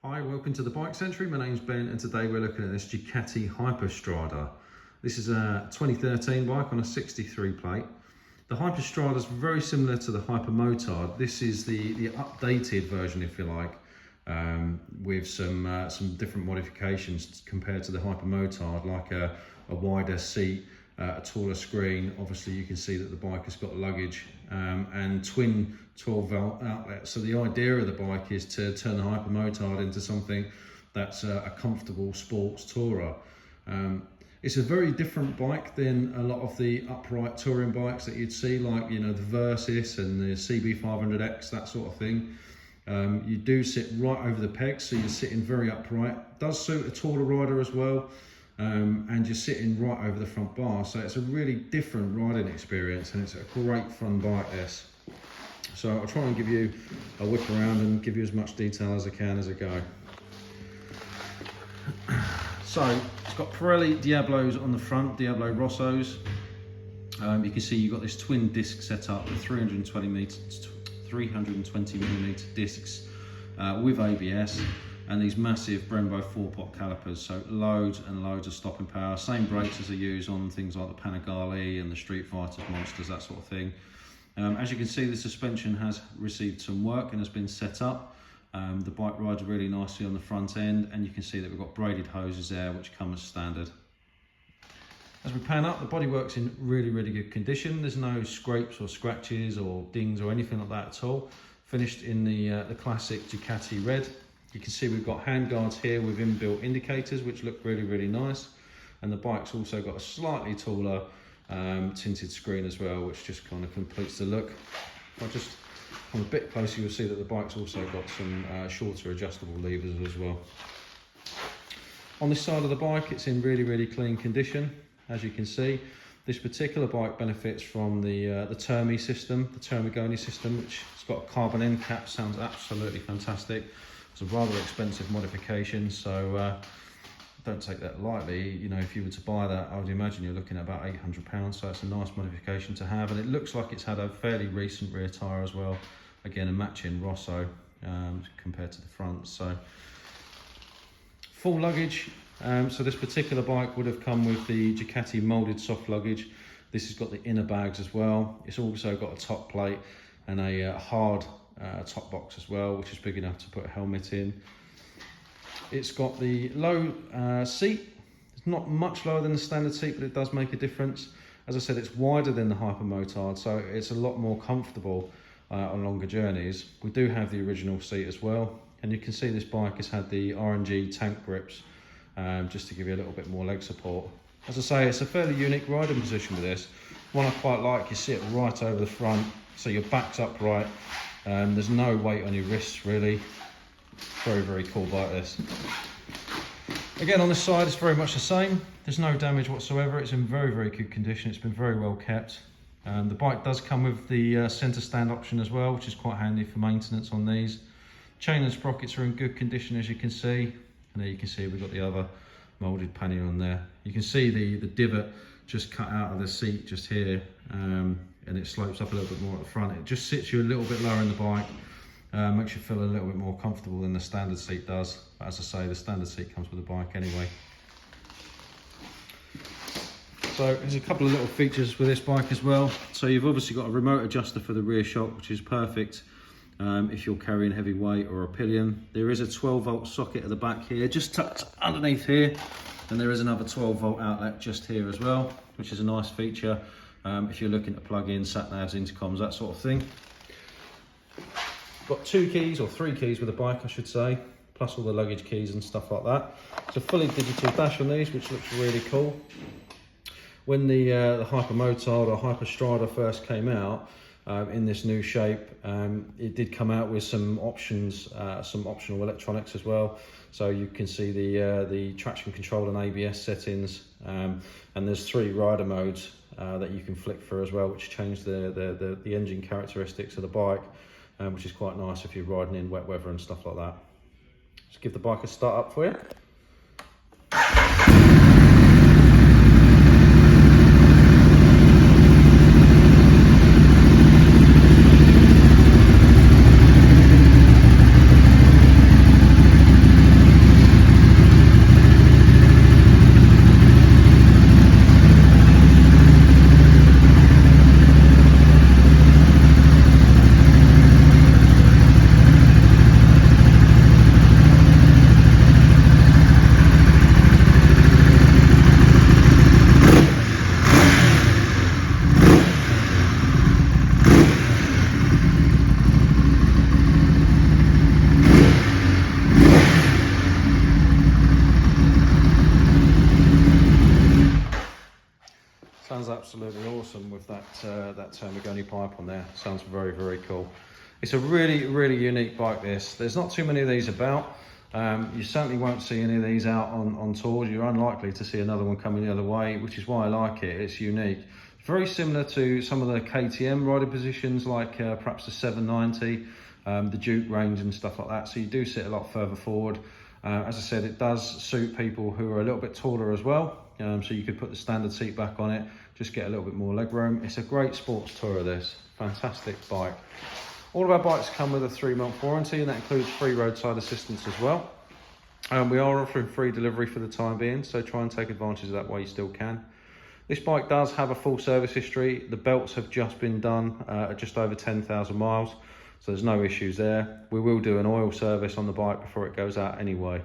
Hi, welcome to the Bike Century. My name's Ben and today we're looking at this Ducati Hyperstrada. This is a 2013 bike on a 63 plate. The Hyperstrada is very similar to the Hypermotard. This is the updated version, if you like, with some different modifications compared to the Hypermotard, like a wider seat, a taller screen. Obviously you can see that the bike has got luggage and twin 12-volt outlets. So the idea of the bike is to turn the Hypermotard into something that's a comfortable sports tourer. It's a very different bike than a lot of the upright touring bikes that you'd see, like, you know, the Versys and the CB500X, that sort of thing. You do sit right over the pegs, so you're sitting very upright. It does suit a taller rider as well, and you're sitting right over the front bar, so it's a really different riding experience, and it's a great fun bike, this. So I'll try and give you a whip around and give you as much detail as I can as I go. So it's got Pirelli Diablos on the front, Diablo Rossos. You can see you've got this twin disc set up with 320 millimeter discs with ABS, and these massive Brembo 4-pot calipers, so loads and loads of stopping power. Same brakes as they use on things like the Panniers and the Street Fighters, Monsters, that sort of thing. As you can see, the suspension has received some work and has been set up. The bike rides really nicely on the front end, and you can see that we've got braided hoses there which come as standard. As we pan up, the bodywork's in really good condition. There's no scrapes or scratches or dings or anything like that at all. Finished in the classic Ducati red. You can see we've got handguards here with inbuilt indicators which look really nice, and the bike's also got a slightly taller tinted screen as well, which just kind of completes the look. If I just come a bit closer, you'll see that the bike's also got some shorter adjustable levers as well. On this side of the bike, it's in really clean condition. As you can see, this particular bike benefits from the Termigoni system, which has got a carbon end cap. Sounds absolutely fantastic. It's a rather expensive modification, so don't take that lightly. You know, if you were to buy that, I would imagine you're looking at about £800, so it's a nice modification to have. And it looks like it's had a fairly recent rear tyre as well. Again, a matching Rosso compared to the front. So full luggage. So this particular bike would have come with the Ducati moulded soft luggage. This has got the inner bags as well. It's also got a top plate and a hard top box as well, which is big enough to put a helmet in. It's got the low seat. It's not much lower than the standard seat, but it does make a difference. As I said, it's wider than the Hypermotard, so it's a lot more comfortable on longer journeys. We do have the original seat as well, and you can see this bike has had the RNG tank grips, just to give you a little bit more leg support. As I say, it's a fairly unique riding position with this. One I quite like, you sit right over the front, so your back's upright. There's no weight on your wrists really. Very cool bike, this. Again, on this side, it's very much the same. There's no damage whatsoever. It's in very good condition. It's been very well kept. The bike does come with the centre stand option as well, which is quite handy for maintenance on these. Chain and sprockets are in good condition, as you can see. And there you can see we've got the other moulded pannier on there. You can see the divot just cut out of the seat just here, and it slopes up a little bit more at the front. It just sits you a little bit lower in the bike. Makes you feel a little bit more comfortable than the standard seat does. But as I say, the standard seat comes with the bike anyway. So there's a couple of little features with this bike as well. So you've obviously got a remote adjuster for the rear shock, which is perfect if you're carrying heavy weight or a pillion. There is a 12-volt socket at the back here, just tucked underneath here. And there is another 12-volt outlet just here as well, which is a nice feature if you're looking to plug in sat-navs, intercoms, that sort of thing. Got 2 keys, or 3 keys with the bike, I should say, plus all the luggage keys and stuff like that. It's a fully digital dash on these, which looks really cool. When the Hypermotard or Hyperstrada first came out in this new shape, it did come out with some options, some optional electronics as well. So you can see the traction control and ABS settings, and there's 3 rider modes that you can flick through as well, which change the engine characteristics of the bike. Which is quite nice if you're riding in wet weather and stuff like that. Just give the bike a start up for you. absolutely awesome with that that Termigoni pipe on there. Sounds very, very cool. It's a really, really unique bike, this. There's not too many of these about. You certainly won't see any of these out on tours. You're unlikely to see another one coming the other way, which is why I like it. It's unique. Very similar to some of the KTM riding positions, like perhaps the 790, the Duke range and stuff like that. So you do sit a lot further forward. As I said, it does suit people who are a little bit taller as well. So you could put the standard seat back on it, just get a little bit more leg room. It's a great sports tourer, this. Fantastic bike. All of our bikes come with a 3-month warranty, and that includes free roadside assistance as well. We are offering free delivery for the time being, so try and take advantage of that while you still can. This bike does have a full service history. The belts have just been done at just over 10,000 miles, so there's no issues there. We will do an oil service on the bike before it goes out anyway.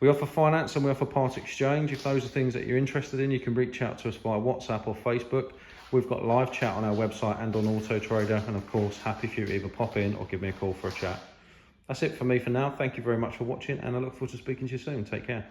We offer finance and we offer part exchange. If those are things that you're interested in, you can reach out to us via WhatsApp or Facebook. We've got live chat on our website and on Auto Trader, and of course, happy for you to either pop in or give me a call for a chat. That's it for me for now. Thank you very much for watching, and I look forward to speaking to you soon. Take care.